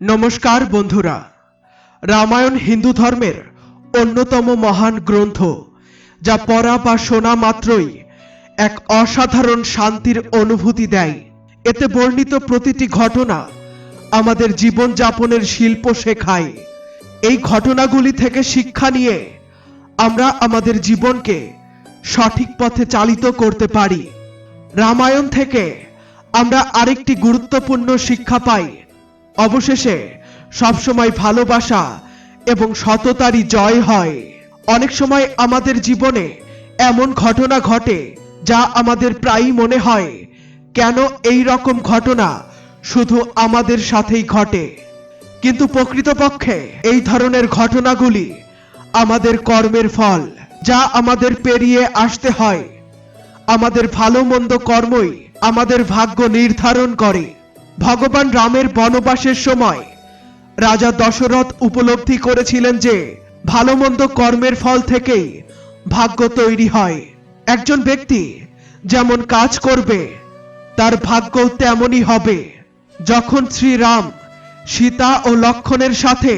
নমস্কার বন্ধুরা, রামায়ণ হিন্দু ধর্মের অন্যতম মহান গ্রন্থ, যা পড়া বা শোনা মাত্রই এক অসাধারণ শান্তির অনুভূতি দেয়। এতে বর্ণিত প্রতিটি ঘটনা আমাদের জীবনযাপনের শিল্প শেখায়। এই ঘটনাগুলি থেকে শিক্ষা নিয়ে আমরা আমাদের জীবনকে সঠিক পথে চালিত করতে পারি। রামায়ণ থেকে আমরা আরেকটি গুরুত্বপূর্ণ শিক্ষা পাই। অবশেষে সবসময় ভালোবাসা এবং সততারই জয় হয়। অনেক সময় আমাদের জীবনে এমন ঘটনা ঘটে যা আমাদের প্রায়ই মনে হয়, কেন এই রকম ঘটনা শুধু আমাদের সাথেই ঘটে। কিন্তু প্রকৃতপক্ষে এই ধরনের ঘটনাগুলি আমাদের কর্মের ফল, যা আমাদের পেরিয়ে আসতে হয়। আমাদের ভালো মন্দ কর্মই আমাদের ভাগ্য নির্ধারণ করে। ভগবান রামের বনবাসের সময় রাজা দশরথ উপলব্ধি করেছিলেন যে ভালো মন্দ কর্মের ফল থেকেই ভাগ্য তৈরি হয়। একজন ব্যক্তি যেমন কাজ করবে তার ভাগ্য তেমনই হবে। যখন শ্রীরাম সীতা ও লক্ষ্মণের সাথে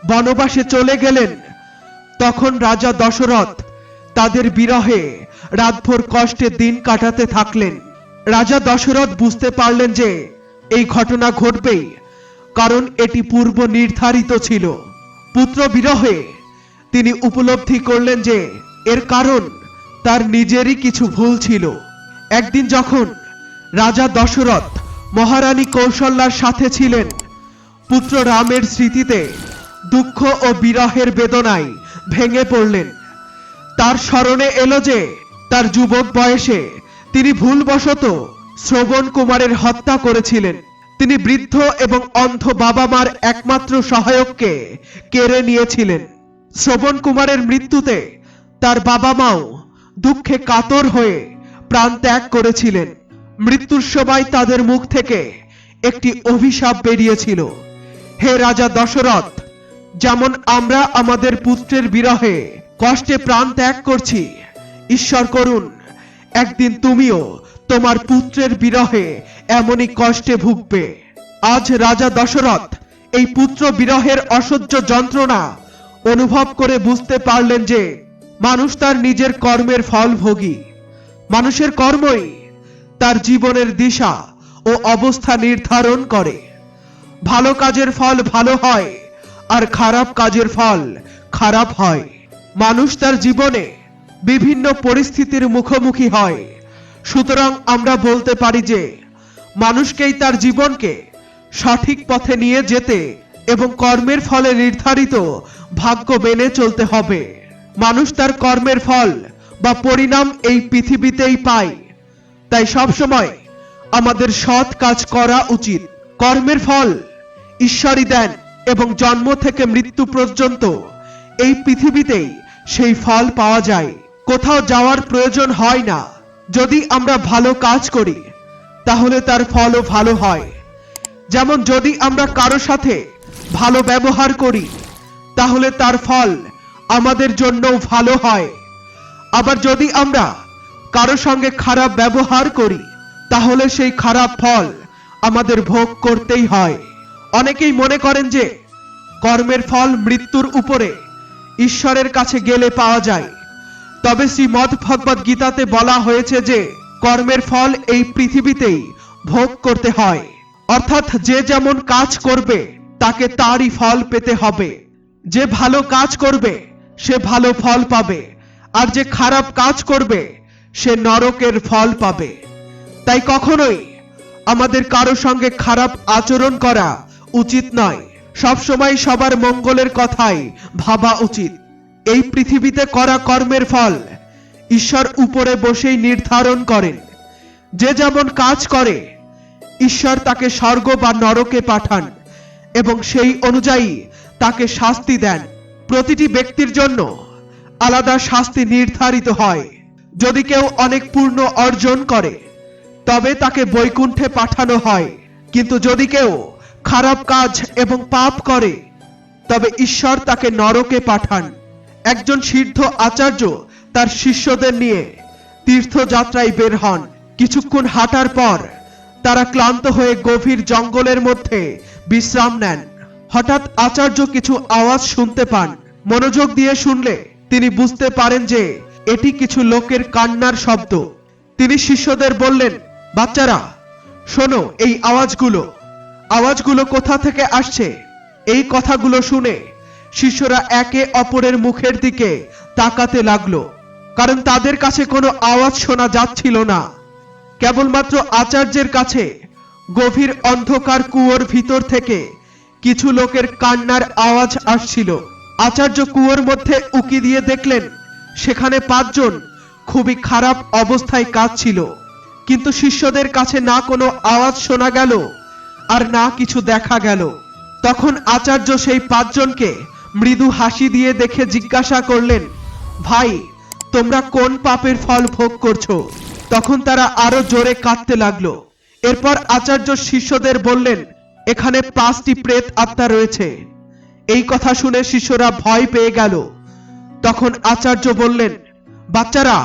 বনবাসে চলে গেলেন, তখন রাজা দশরথ তাদের বিরহে রাতভর কষ্টে দিন কাটাতে থাকলেন। রাজা দশরথ বুঝতে পারলেন যে এই ঘটনা ঘটবেই, কারণ এটি পূর্ব নির্ধারিত ছিল। পুত্র বিরহে তিনি উপলব্ধি করলেন যে এর কারণ তার নিজেরই কিছু ভুল ছিল। একদিন যখন রাজা দশরথ মহারানী কৌশল্যার সাথে ছিলেন, পুত্র রামের স্মৃতিতে দুঃখ ও বিরহের বেদনায় ভেঙে পড়লেন। তার স্মরণে এলো যে তার যুবক বয়সে তিনি ভুলবশত শ্রবণ কুমারের হত্যা করেছিলেন। তিনি বৃদ্ধ এবং অন্ধ বাবা মার একমাত্র সহায়ককে কেড়ে নিয়েছিলেন। শ্রবণ কুমারের মৃত্যুতে তার বাবা মাও দুঃখে কাতর হয়ে প্রাণ ত্যাগ করেছিলেন। মৃত্যুর সময় তাদের মুখ থেকে একটি অভিশাপ বেরিয়েছিল, হে রাজা দশরথ, যেমন আমরা আমাদের পুত্রের বিরহে কষ্টে প্রাণ ত্যাগ করছি, ঈশ্বর করুন একদিন তুমিও তোমার পুত্রের বিরহে এমনই কষ্টে ভুগবে। আজ রাজা দশরথ এই পুত্র বিরহের অসহ্য যন্ত্রণা অনুভব করে বুঝতে পারলেন যে মানুষ তার নিজের কর্মের ফল ভোগী। মানুষের কর্মই তার জীবনের দিশা ও অবস্থা নির্ধারণ করে। ভালো কাজের ফল ভালো হয় আর খারাপ কাজের ফল খারাপ হয়। মানুষ তার জীবনে বিভিন্ন পরিস্থিতির মুখোমুখি হয়। সুতরাং আমরা বলতে পারি যে মানুষকেই তার জীবনকে সঠিক পথে নিয়ে যেতে এবং কর্মের ফলে নির্ধারিত ভাগ্য মেনে চলতে হবে। মানুষ তার কর্মের ফল বা পরিণাম এই পৃথিবীতেই পায়। তাই সবসময় আমাদের সৎ কাজ করা উচিত। কর্মের ফল ঈশ্বরই দেন এবং জন্ম থেকে মৃত্যু পর্যন্ত এই পৃথিবীতেই সেই ফল পাওয়া যায়। কোথাও যাওয়ার প্রয়োজন হয় না। যদি আমরা ভালো কাজ করি তাহলে তার ফলও ভালো হয়। যেমন যদি আমরা কারো সাথে ভালো ব্যবহার করি তাহলে তার ফল আমাদের জন্যও ভালো হয়। আবার যদি আমরা কারো সঙ্গে খারাপ ব্যবহার করি তাহলে সেই খারাপ ফল আমাদের ভোগ করতেই হয়। অনেকেই মনে করেন যে কর্মের ফল মৃত্যুর উপরে ঈশ্বরের কাছে গেলে পাওয়া যায়। তবে শ্রীমদ্ ভগবদ গীতাতে বলা হয়েছে যে কর্মের ফল এই পৃথিবীতেই ভোগ করতে হয়। অর্থাৎ যে যেমন কাজ করবে তাকে তারই ফল পেতে হবে। যে ভালো কাজ করবে সে ভালো ফল পাবে, আর যে খারাপ কাজ করবে সে নরকের ফল পাবে। তাই কখনোই আমাদের কারো সঙ্গে খারাপ আচরণ করা উচিত নয়। সবসময় সবার মঙ্গলের কথাই ভাবা উচিত। এই পৃথিবীতে করা কর্মের ফল ঈশ্বর উপরে বসেই নির্ধারণ করেন। যে যেমন কাজ করে ঈশ্বর তাকে স্বর্গ বা নরকে পাঠান এবং সেই অনুযায়ী তাকে শাস্তি দেন। প্রতিটি ব্যক্তির জন্য আলাদা শাস্তি নির্ধারিত হয়। যদি কেউ অনেক পুণ্য অর্জন করে তবে তাকে বৈকুণ্ঠে পাঠানো হয়, কিন্তু যদি কেউ খারাপ কাজ এবং পাপ করে তবে ঈশ্বর তাকে নরকে পাঠান। একজন সিদ্ধ আচার্য তার শিষ্যদের নিয়ে তীর্থযাত্রায় বের হন। কিছুক্ষণ হাঁটার পর তারা ক্লান্ত হয়ে গভীর জঙ্গলের মধ্যে বিশ্রাম নেন। হঠাৎ আচার্য কিছু আওয়াজ শুনতে পান। মনোযোগ দিয়ে শুনলে তিনি বুঝতে পারেন যে এটি কিছু লোকের কান্নার শব্দ। তিনি শিষ্যদের বললেন, বাচ্চারা শোনো, এই আওয়াজগুলো কোথা থেকে আসছে? এই কথাগুলো শুনে শিষ্যরা একে অপরের মুখের দিকে তাকাতে লাগলো, কারণ তাদের কাছে কোনো আওয়াজ শোনা যাচ্ছিল না। কেবলমাত্র আচার্যের কাছে গভীর অন্ধকার কুয়োর ভিতর থেকে কিছু লোকের কান্নার আওয়াজ আসছিল। আচার্য কুয়োর মধ্যে উকি দিয়ে দেখলেন সেখানে 5 জন খুবই খারাপ অবস্থায় কাঁদছিল, কিন্তু শিষ্যদের কাছে না কোনো আওয়াজ শোনা গেল আর না কিছু দেখা গেল। তখন আচার্য সেই 5 জনকে মৃদু হাসি দিয়ে দেখে জিজ্ঞাসা করলেন, ভাই, তোমরা কোন পাপের ফল ভোগ করছো? তখন তারা আরো জোরে কাঁদতে লাগলো। এরপর আচার্য শিষ্যদের বললেন, এখানে 5টি প্রেত আত্মা রয়েছে। এই কথা শুনে শিষ্যরা ভয় পেয়ে গেল। তখন আচার্য বললেন, বাচ্চারা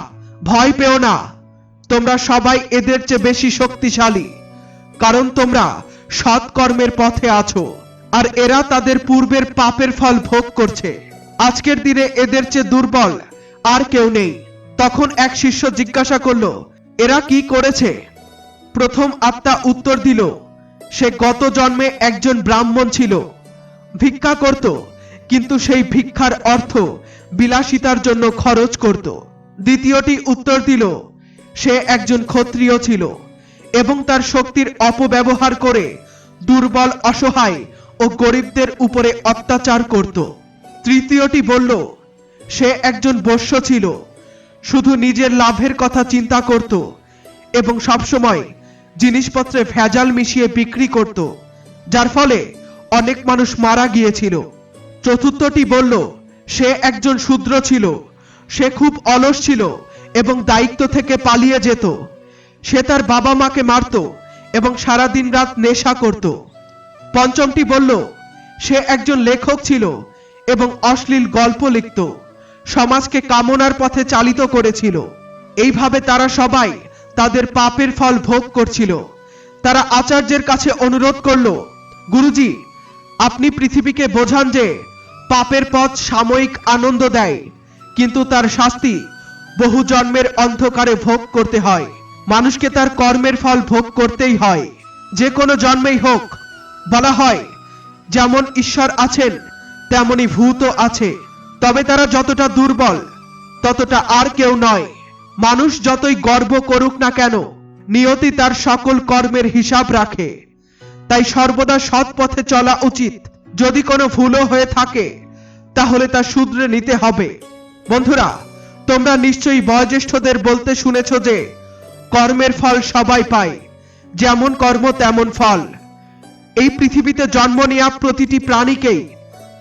ভয় পেও না, তোমরা সবাই এদের চেয়ে বেশি শক্তিশালী, কারণ তোমরা সৎ কর্মের পথে আছো আর এরা তাদের পূর্বের পাপের ফল ভোগ করছে। আজকের দিনে এদের চেয়ে দুর্বল আর কেউ নেই। তখন এক শিষ্য জিজ্ঞাসা করলো, এরা কি করেছে? প্রথম আত্মা উত্তর দিল, সে গত জন্মে একজন ব্রাহ্মণ ছিল, ভিক্ষা করত, কিন্তু সেই ভিক্ষার অর্থ বিলাসিতার জন্য খরচ করত। দ্বিতীয়টি উত্তর দিল, সে একজন ক্ষত্রিয় ছিল এবং তার শক্তির অপব্যবহার করে দুর্বল, অসহায় ও গরিবদের উপরে অত্যাচার করত। তৃতীয়টি বলল, সে একজন বৈশ্য ছিল, শুধু নিজের লাভের কথা চিন্তা করত এবং সবসময় জিনিসপত্রে ভেজাল মিশিয়ে বিক্রি করত, যার ফলে অনেক মানুষ মারা গিয়েছিল। চতুর্থটি বলল, সে একজন শূদ্র ছিল, সে খুব অলস ছিল এবং দায়িত্ব থেকে পালিয়ে যেত। সে তার বাবা মাকে মারত এবং সারা দিন রাত নেশা করত। পঞ্চমটি বলল, সে একজন লেখক ছিল এবং অশ্লীল গল্প লিখত, সমাজকে কামনার পথে চালিত করেছিল। এইভাবে তারা সবাই তাদের পাপের ফল ভোগ করছিল। তারা আচার্যের কাছে অনুরোধ করল, গুরুজি, আপনি পৃথিবীকে বোঝান যে পাপের পথ সাময়িক আনন্দ দেয়, কিন্তু তার শাস্তি বহু জন্মের অন্ধকারে ভোগ করতে হয়। মানুষকে তার কর্মের ফল ভোগ করতেই হয়, যে কোনো জন্মেই হোক। বলা হয়, যেমন ঈশ্বর আছেন তেমনি ভূতও আছে, তবে তারা যতটা দুর্বল ততটা আর কেউ নয়। মানুষ যতই গর্ব করুক না কেন, নিয়তি তার সকল কর্মের হিসাব রাখে। তাই সর্বদা সৎ পথে চলা উচিত। যদি কোনো ভুলও হয়ে থাকে তাহলে তা শুধরে নিতে হবে। বন্ধুরা, তোমরা নিশ্চয়ই বয়োজ্যেষ্ঠদের বলতে শুনেছ যে কর্মের ফল সবাই পায়, যেমন কর্ম তেমন ফল। এই পৃথিবীতে জন্ম নেওয়া প্রতিটি প্রাণীকেই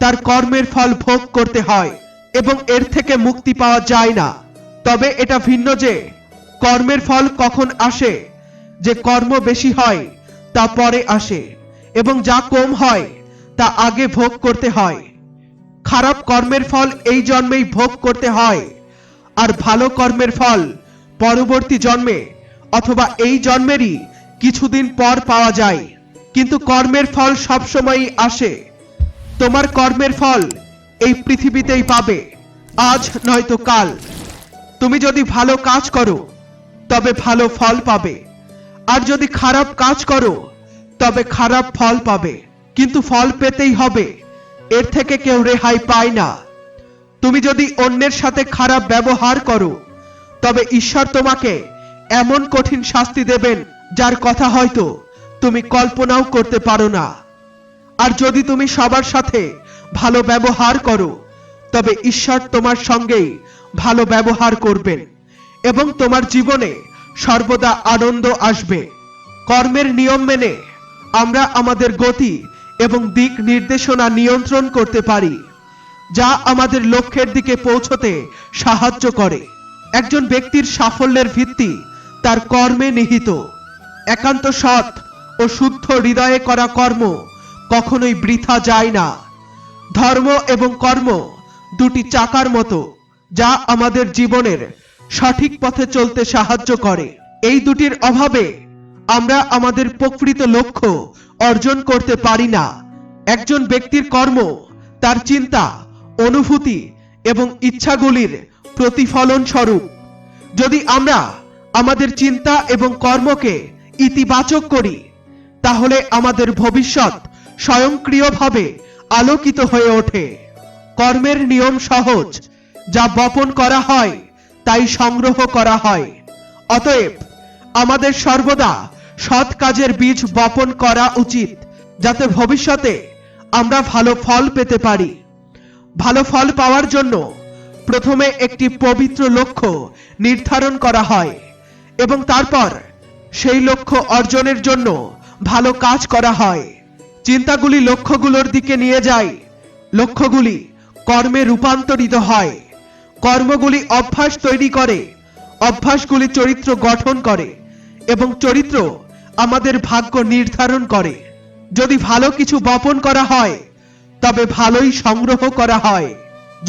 তার কর্মের ফল ভোগ করতে হয় এবং এর থেকে মুক্তি পাওয়া যায় না। তবে এটা ভিন্ন যে কর্মের ফল কখন আসে। যে কর্ম বেশি হয় তা পরে আসে এবং যা কম হয় তা আগে ভোগ করতে হয়। খারাপ কর্মের ফল এই জন্মেই ভোগ করতে হয় আর ভালো কর্মের ফল পরবর্তী জন্মে অথবা এই জন্মেরই কিছুদিন পর পাওয়া যায়। কিন্তু কর্মের ফল সবসময়ই আসে। তোমার কর্মের ফল এই পৃথিবীতেই পাবে, আজ নয়তো কাল। তুমি যদি ভালো কাজ করো তবে ভালো ফল পাবে, আর যদি খারাপ কাজ করো তবে খারাপ ফল পাবে। কিন্তু ফল পেতেই হবে, এর থেকে কেউ রেহাই পায় না। তুমি যদি অন্যের সাথে খারাপ ব্যবহার করো তবে ঈশ্বর তোমাকে এমন কঠিন শাস্তি দেবেন যার কথা হয়তো তুমি কল্পনাও করতে পারো না। আর যদি তুমি সবার সাথে ভালো ব্যবহার করো তবে ঈশ্বর তোমার সঙ্গেই ভালো ব্যবহার করবেন এবং তোমার জীবনে সর্বদা আনন্দ আসবে। কর্মের নিয়ম মেনে আমরা আমাদের গতি এবং দিক নির্দেশনা নিয়ন্ত্রণ করতে পারি, যা আমাদের লক্ষ্যের দিকে পৌঁছতে সাহায্য করে। একজন ব্যক্তির সাফল্যের ভিত্তি তার কর্মে নিহিত। একান্ত সৎ ও শুদ্ধ হৃদয়ে করা কর্ম কখনোই বৃথা যায় না। ধর্ম এবং কর্ম দুটি চাকার মতো, যা আমাদের জীবনের সঠিক পথে চলতে সাহায্য করে। এই দুটির অভাবে আমরা আমাদের প্রকৃত লক্ষ্য অর্জন করতে পারি না। একজন ব্যক্তির কর্ম তার চিন্তা, অনুভূতি এবং ইচ্ছাগুলির প্রতিফলন স্বরূপ। যদি আমরা আমাদের চিন্তা এবং কর্মকে ইতিবাচক করি, তাহলে আমাদের ভবিষ্যৎ স্বয়ংক্রিয়ভাবে আলোকিত হয়ে ওঠে। কর্মের নিয়ম সহজ, যা বপন করা হয় তাই সংগ্রহ করা হয়। অতএব আমাদের সর্বদা সৎ কাজের বীজ বপন করা উচিত, যাতে ভবিষ্যতে আমরা ভালো ফল পেতে পারি। ভালো ফল পাওয়ার জন্য প্রথমে একটি পবিত্র লক্ষ্য নির্ধারণ করা হয় এবং তারপর সেই লক্ষ্য অর্জনের জন্য ভালো কাজ করা হয়। চিন্তাগুলি লক্ষ্যগুলোর দিকে নিয়ে যায়, লক্ষ্যগুলি কর্মে রূপান্তরিত হয়, কর্মগুলি অভ্যাস তৈরি করে, অভ্যাসগুলি চরিত্র গঠন করে এবং চরিত্র আমাদের ভাগ্য নির্ধারণ করে। যদি ভালো কিছু বপন করা হয়, তবে ভালোই সংগ্রহ করা হয়।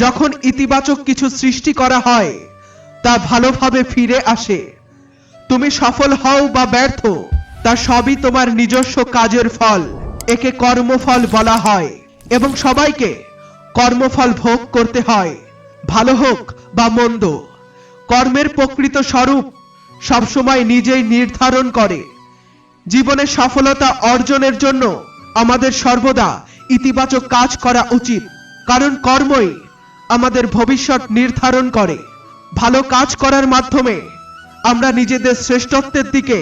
যখন ইতিবাচক কিছু সৃষ্টি করা হয়, তা ভালোভাবে ফিরে আসে। তুমি সফল হও বা ব্যর্থ, তা সবই তোমার নিজস্ব কাজের ফল। একে কর্মফল বলা হয় এবং সবাইকে কর্মফল ভোগ করতে হয়, ভালো হোক বা মন্দ। কর্মের প্রকৃত স্বরূপ সবসময় নিজেই নির্ধারণ করে। জীবনে সফলতা অর্জনের জন্য আমাদের সর্বদা ইতিবাচক কাজ করা উচিত, কারণ কর্মই আমাদের ভবিষ্যৎ নির্ধারণ করে। ভালো কাজ করার মাধ্যমে আমরা নিজেদের শ্রেষ্ঠত্বের দিকে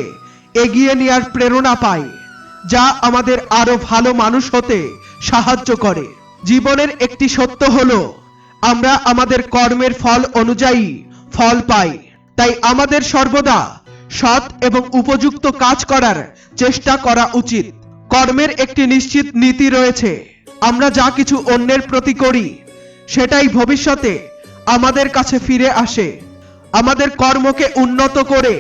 এগিয়ে নেওয়ার প্রেরণা পাই, যা আমাদের আরো ভালো মানুষ হতে সাহায্য করে। জীবনের একটি সত্য হলো, আমরা আমাদের কর্মের ফল অনুযায়ী ফল পাই। তাই আমাদের সর্বদা সৎ এবং উপযুক্ত কাজ করার চেষ্টা করা উচিত। কর্মের একটি নিশ্চিত নীতি রয়েছে। আমরা যা কিছু অন্যের প্রতি করি, সেটাই ভবিষ্যতে আমাদের কাছে ফিরে আসে। আমাদের কর্মকে উন্নত করে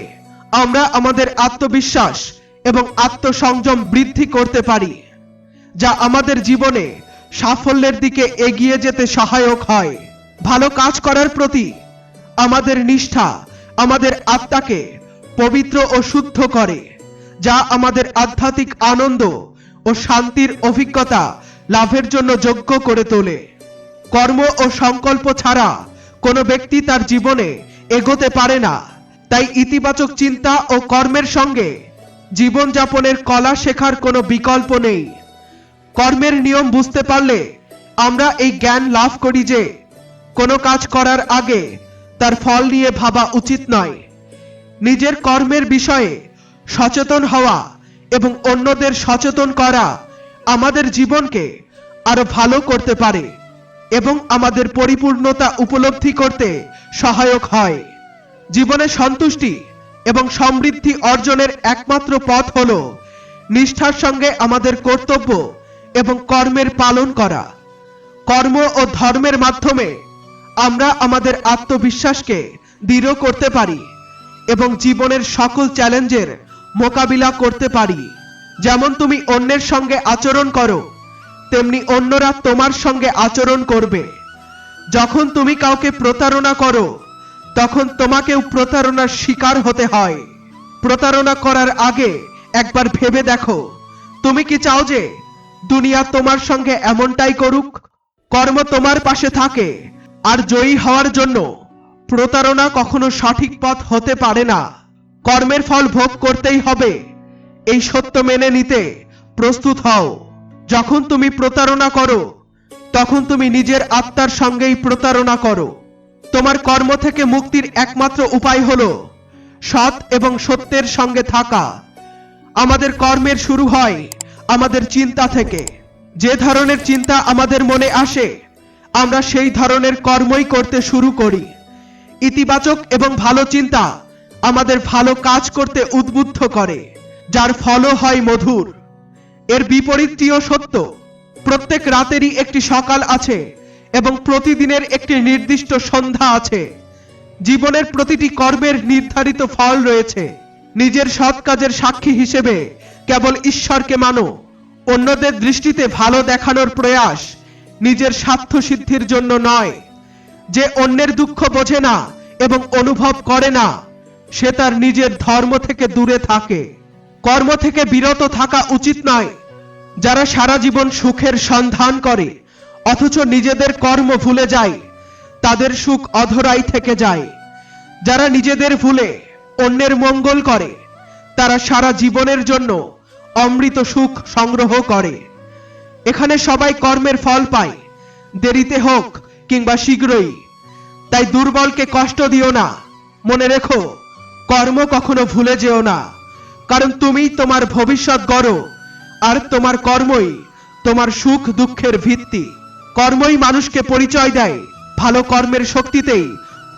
আমরা আমাদের আত্মবিশ্বাস এবং আত্মসংযম বৃদ্ধি করতে পারি, যা আমাদের জীবনে সাফল্যের দিকে এগিয়ে যেতে সহায়ক হয়। ভালো কাজ করার প্রতি আমাদের নিষ্ঠা আমাদের আত্মাকে পবিত্র ও শুদ্ধ করে, যা আমাদের আধ্যাত্মিক আনন্দ ও শান্তির অভিজ্ঞতা লাভের জন্য যোগ্য করে তোলে। কর্ম ও সংকল্প ছাড়া কোনো ব্যক্তি তার জীবনে এগোতে পারে না। তাই ইতিবাচক চিন্তা ও কর্মের সঙ্গে জীবনযাপনের কলা শেখার কোনো বিকল্প নেই। কর্মের নিয়ম বুঝতে পারলে আমরা এই জ্ঞান লাভ করি যে কোনো কাজ করার আগে তার ফল নিয়ে ভাবা উচিত নয়। নিজের কর্মের বিষয়ে সচেতন হওয়া এবং অন্যদের সচেতন করা আমাদের জীবনকে আরো ভালো করতে পারে এবং আমাদের পরিপূর্ণতা উপলব্ধি করতে সহায়ক হয়। জীবনে সন্তুষ্টি এবং সমৃদ্ধি অর্জনের একমাত্র পথ হলো নিষ্ঠার সঙ্গে আমাদের কর্তব্য এবং কর্মের পালন করা। কর্ম ও ধর্মের মাধ্যমে আমরা আমাদের আত্মবিশ্বাসকে দৃঢ় করতে পারি এবং জীবনের সকল চ্যালেঞ্জের মোকাবিলা করতে পারি। যেমন তুমি অন্যের সঙ্গে আচরণ করো, তেমনি অন্যরা তোমার সঙ্গে আচরণ করবে। যখন তুমি কাউকে প্রতারণা করো, তখন তোমাকেও প্রতারণার শিকার হতে হয়। প্রতারণা করার আগে একবার ভেবে দেখো, তুমি কি চাও যে দুনিয়া তোমার সঙ্গে এমনটাই করুক? কর্ম তোমার পাশে থাকে, আর জয়ী হওয়ার জন্য প্রতারণা কখনো সঠিক পথ হতে পারে না। কর্মের ফল ভোগ করতেই হবে, এই সত্য মেনে নিতে প্রস্তুত হও। যখন তুমি প্রতারণা করো, তখন তুমি নিজের আত্মার সঙ্গেই প্রতারণা করো। তোমার কর্ম থেকে মুক্তির একমাত্র উপায় হলো সৎ এবং সত্যের সঙ্গে থাকা। আমাদের কর্মের শুরু হয় আমাদের চিন্তা থেকে। যে ধরনের চিন্তা আমাদের মনে আসে, আমরা সেই ধরনের কর্মই করতে শুরু করি। ইতিবাচক এবং ভালো চিন্তা আমাদের ভালো কাজ করতে উদ্বুদ্ধ করে, যার ফলও হয় মধুর। এর বিপরীতটিও সত্য। প্রত্যেক রাতেরই একটি সকাল আছে এবং প্রতিদিনের একটি নির্দিষ্ট সন্ধ্যা আছে। জীবনের প্রতিটি কর্মের নির্ধারিত ফল রয়েছে। নিজের সৎ কাজের সাক্ষী হিসেবে কেবল ঈশ্বরকে মানো। অন্যদের দৃষ্টিতে ভালো দেখানোর প্রয়াস নিজের স্বার্থ সিদ্ধির জন্য নয়। যে অন্যের দুঃখ বোঝে না এবং অনুভব করে না, সে তার নিজের ধর্ম থেকে দূরে থাকে। কর্ম থেকে বিরত থাকা উচিত নয়, যারা সারা জীবন সুখের সন্ধান করে অথচ নিজেদের কর্ম ভুলে যায়, তাদের সুখ অধরাই থেকে যায়। যারা নিজেদের ভুলে অন্যের মঙ্গল করে, তারা সারা জীবনের জন্য অমৃত সুখ সংগ্রহ করে। এখানে সবাই কর্মের ফল পায়, দেরিতে হোক কিংবা শীঘ্রই। তাই দুর্বলকে কষ্ট দিও না, মনে রেখো কর্ম কখনো ভুলে যেও না, কারণ তুমি তোমার ভবিষ্যৎ গড়ো, আর তোমার কর্মই তোমার সুখ দুঃখের ভিত্তি। কর্মই মানুষকে পরিচয় দেয়, ভালো কর্মের শক্তিতেই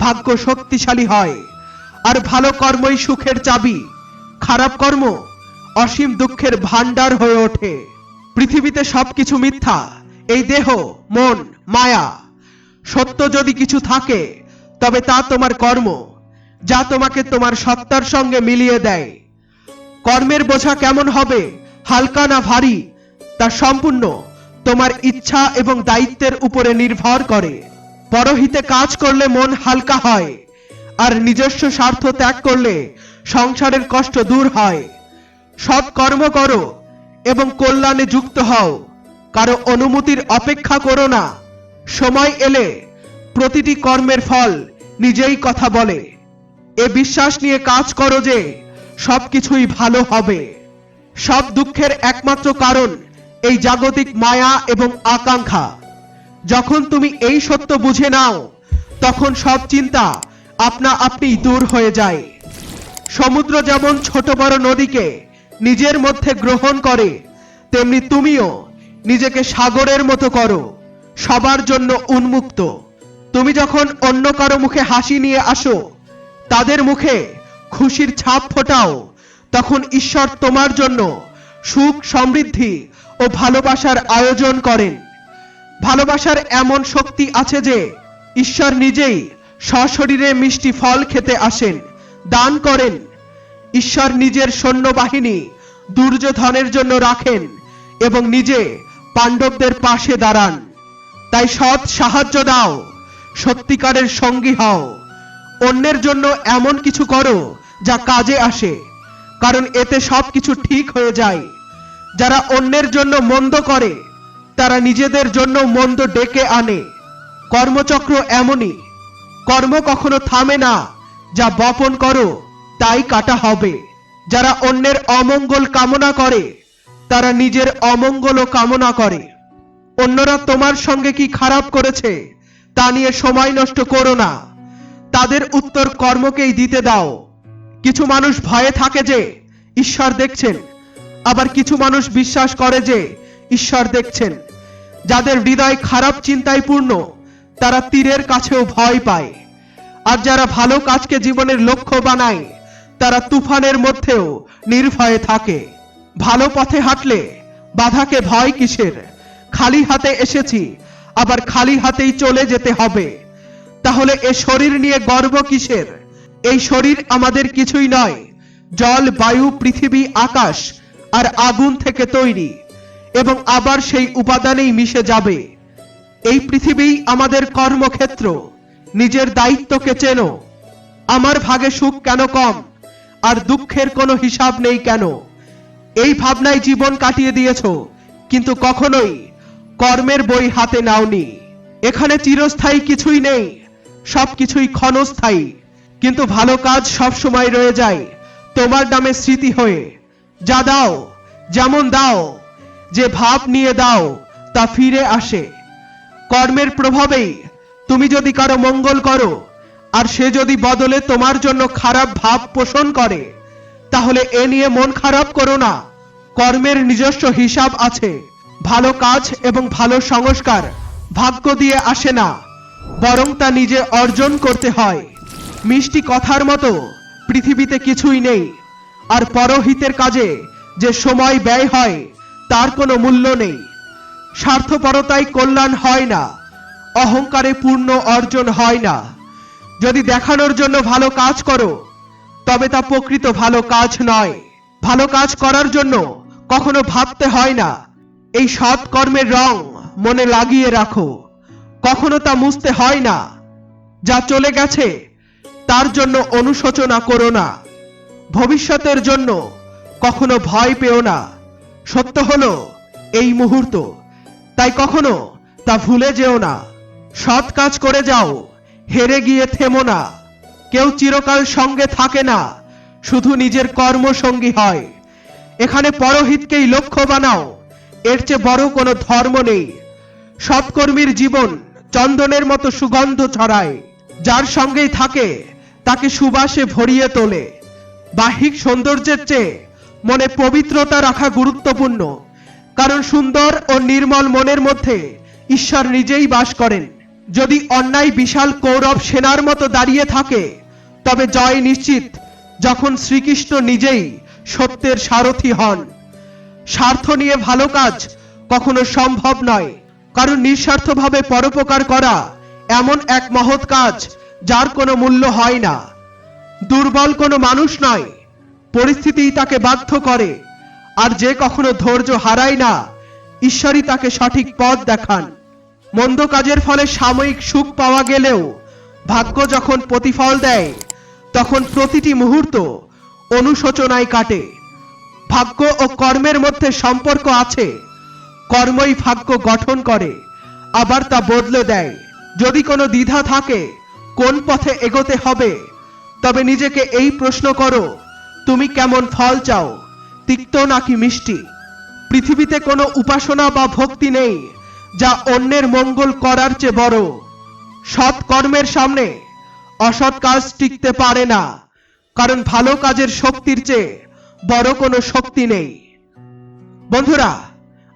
ভাগ্য শক্তিশালী হয়, আর ভালো কর্মই সুখের চাবি। খারাপ কর্ম অসীম দুঃখের ভান্ডার হয়ে ওঠে। পৃথিবীতে সবকিছু মিথ্যা, এই দেহ, মন, মায়া। সত্য যদি কিছু থাকে তবে তা তোমার কর্ম, যা তোমাকে তোমার সত্তার সঙ্গে মিলিয়ে দেয়। কর্মের বোঝা কেমন হবে, হালকা না ভারী, তা সম্পূর্ণ তোমার ইচ্ছা এবং দায়িত্বের উপরে নির্ভর করে। পরহিতে কাজ করলে মন হালকা হয়, আর নিজস্ব স্বার্থ ত্যাগ করলে সংসারের কষ্ট দূর হয়। সৎ কর্ম করো এবং কল্যাণে যুক্ত হও, কারো অনুমতির অপেক্ষা করো না। সময় এলে প্রতিটি কর্মের ফল নিজেই কথা বলে। এ বিশ্বাস নিয়ে কাজ করো যে সবকিছুই ভালো হবে। সব দুঃখের একমাত্র কারণ এই জাগতিক মায়া এবং আকাঙ্ক্ষা। যখন তুমি এই সত্য বুঝে নাও, তখন সব চিন্তা আপনা আপনি দূর হয়ে যায়। সমুদ্র যেমন ছোট বড় নদীকে নিজের মধ্যে গ্রহণ করে, তেমনি তুমিও নিজেকে সাগরের মতো করো, সবার জন্য উন্মুক্ত। তুমি যখন অন্য কারো মুখে হাসি নিয়ে আসো, তাদের মুখে খুশির ছাপ ফোটাও, তখন ঈশ্বর তোমার জন্য সুখ, সমৃদ্ধি ও ভালোবাসার আয়োজন করেন। ভালোবাসার এমন শক্তি আছে যে ঈশ্বর নিজেই সশরীরে মিষ্টি ফল খেতে আসেন, দান করেন। ঈশ্বর নিজের সৈন্যবাহিনী দুর্যোধনের জন্য রাখেন এবং নিজে পাণ্ডবদের পাশে দাঁড়ান। তাই সৎ সাহায্য দাও, সত্যিকারের সঙ্গী হও। অন্যের জন্য এমন কিছু করো যা কাজে আসে, কারণ এতে সবকিছু ঠিক হয়ে যায়। যারা অন্যের জন্য মন্দ করে, তারা নিজেদের জন্য মন্দ ডেকে আনে। কর্মচক্র এমনই, কর্ম কখনো থামে না, যা বপন করো তাই কাটা হবে। যারা অন্যের অমঙ্গল কামনা করে, তারা নিজের অমঙ্গলও কামনা করে। অন্যরা তোমার সঙ্গে কি খারাপ করেছে তা নিয়ে সময় নষ্ট করো না, তাদের উত্তর কর্মকেই দিতে দাও। কিছু মানুষ ভয়ে থাকে যে ঈশ্বর দেখছেন, আবার কিছু মানুষ বিশ্বাস করে যে ঈশ্বর দেখছেন। যাদের হৃদয় খারাপ চিন্তায় পূর্ণ, তারা তীরের কাছেও ভয় পায়। আর যারা ভালো কাজকে জীবনের লক্ষ্য বানায়, তারা তুফানের মধ্যেও নির্ভয়ে থাকে। ভালো পথে হাঁটলে বাধাকে ভয় কিসের? খালি হাতে এসেছি, আবার খালি হাতেই চলে যেতে হবে। তাহলে এ শরীর নিয়ে গর্ব কিসের? এই শরীর আমাদের কিছুই নয়, জল, বায়ু, পৃথিবী, আকাশ আর আগুন থেকে তৈরি, এবং আবার সেই উপাদানেই মিশে যাবে। এই পৃথিবী আমাদের কর্মক্ষেত্র। নিজের দায়িত্বকে চেনো। আমার ভাগে সুখ কেন কম, আর দুঃখের কোনো হিসাব নেই কেন? এই ভাবনায় জীবন কাটিয়ে দিয়েছ, কিন্তু কখনোই কর্মের বই হাতে নাওনি। এখানে চিরস্থায়ী কিছুই নেই, সবকিছুই ক্ষণস্থায়ী। কিন্তু ভালো কাজ সবসময় রয়ে যায় তোমার নামে স্মৃতি হয়ে। যা দাও, যেমন দাও, যে ভাব নিয়ে দাও, তা ফিরে আসে। কর্মের প্রভাবেই তুমি যদি কারো মঙ্গল করো, আর সে যদি বদলে তোমার জন্য খারাপ ভাব পোষণ করে, তাহলে এ নিয়ে মন খারাপ করো না। কর্মের নিজস্ব হিসাব আছে। ভালো কাজ এবং ভালো সংস্কার ভাগ্য দিয়ে আসে না, বরং তা নিজে অর্জন করতে হয়। মিষ্টি কথার মতো পৃথিবীতে কিছুই নেই, আর পরহিতের কাজে যে সময় ব্যয় হয় তার কোনো মূল্য নেই। স্বার্থপরতায় কল্যাণ হয় না, অহংকারে পূর্ণ অর্জন হয় না। যদি দেখানোর জন্য ভালো কাজ করো, তবে তা প্রকৃত ভালো কাজ নয়। ভালো কাজ করার জন্য কখনো ভাবতে হয় না। এই সৎ কর্মের রং মনে লাগিয়ে রাখো, কখনো তা মুছতে হয় না। যা চলে গেছে তার জন্য অনুশোচনা করো না। ভবিষ্যতের জন্য কখনো ভয় পেও না। সত্য হলো, এই মুহূর্ত, তাই কখনো তা ভুলে যেও না। সৎ কাজ করে যাও, হেরে গিয়ে থেমো না। কেউ চিরকাল সঙ্গে থাকে না, শুধু নিজের কর্মসঙ্গী হয়। এখানে পরহিতকেই লক্ষ্য বানাও, এর চেয়ে বড় কোনো ধর্ম নেই। সৎকর্মীর জীবন চন্দনের মতো সুগন্ধ ছড়ায়, যার সঙ্গেই থাকে তাকে সুবাসে ভরিয়ে তোলে। বাহ্যিক সৌন্দর্যের চেয়ে মনে পবিত্রতা রাখা গুরুত্বপূর্ণ, কারণ সুন্দর ও নির্মল মনের মধ্যে ঈশ্বর নিজেই বাস করেন। যদি অন্যায় বিশাল কৌরব সেনার মতো দাঁড়িয়ে থাকে, তবে জয় নিশ্চিত যখন শ্রীকৃষ্ণ নিজেই সত্যের সারথি হন। স্বার্থ নিয়ে ভালো কাজ কখনো সম্ভব নয়, কারণ নিঃস্বার্থভাবে পরোপকার করা এমন এক মহৎ কাজ যার কোনো মূল্য হয় না। দুর্বল কোনো মানুষ নয়, পরিস্থিতিই তাকে বাধ্য করে। আর যে কখনো ধৈর্য হারায় না, ঈশ্বরই তাকে সঠিক পথ দেখান। মন্দ কাজের ফলে সাময়িক সুখ পাওয়া গেলেও ভাগ্য যখন প্রতিফল দেয়, তখন প্রতিটি মুহূর্ত অনুশোচনায় কাটে। ভাগ্য ও কর্মের মধ্যে সম্পর্ক আছে। কর্মই ভাগ্য গঠন করে, আবার তা বদলে দেয়। যদি কোনো দ্বিধা থাকে কোন পথে এগোতে হবে, তবে নিজেকে এই প্রশ্ন করো, তুমি কেমন ফল চাও, তিক্ত নাকি মিষ্টি? পৃথিবীতে কোনো উপাসনা বা ভক্তি নেই যা অন্যের মঙ্গল করার চেয়ে বড়। সৎ কর্মের সামনে অসৎ কাজ টিকতে পারে না, কারণ ভালো কাজের শক্তির চেয়ে বড় কোনো শক্তি নেই। বন্ধুরা,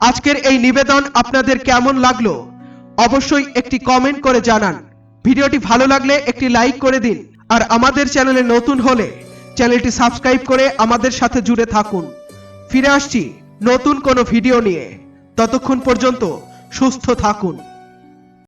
আজকের এই নিবেদন আপনাদের কেমন লাগলো অবশ্যই একটি কমেন্ট করে জানান। ভিডিওটি ভালো লাগলে একটি লাইক করে দিন, আর আমাদের চ্যানেলে নতুন হলে চ্যানেলটি সাবস্ক্রাইব করে আমাদের সাথে জুড়ে থাকুন। ফিরে আসছি নতুন কোনো ভিডিও নিয়ে, ততক্ষণ পর্যন্ত সুস্থ থাকুন।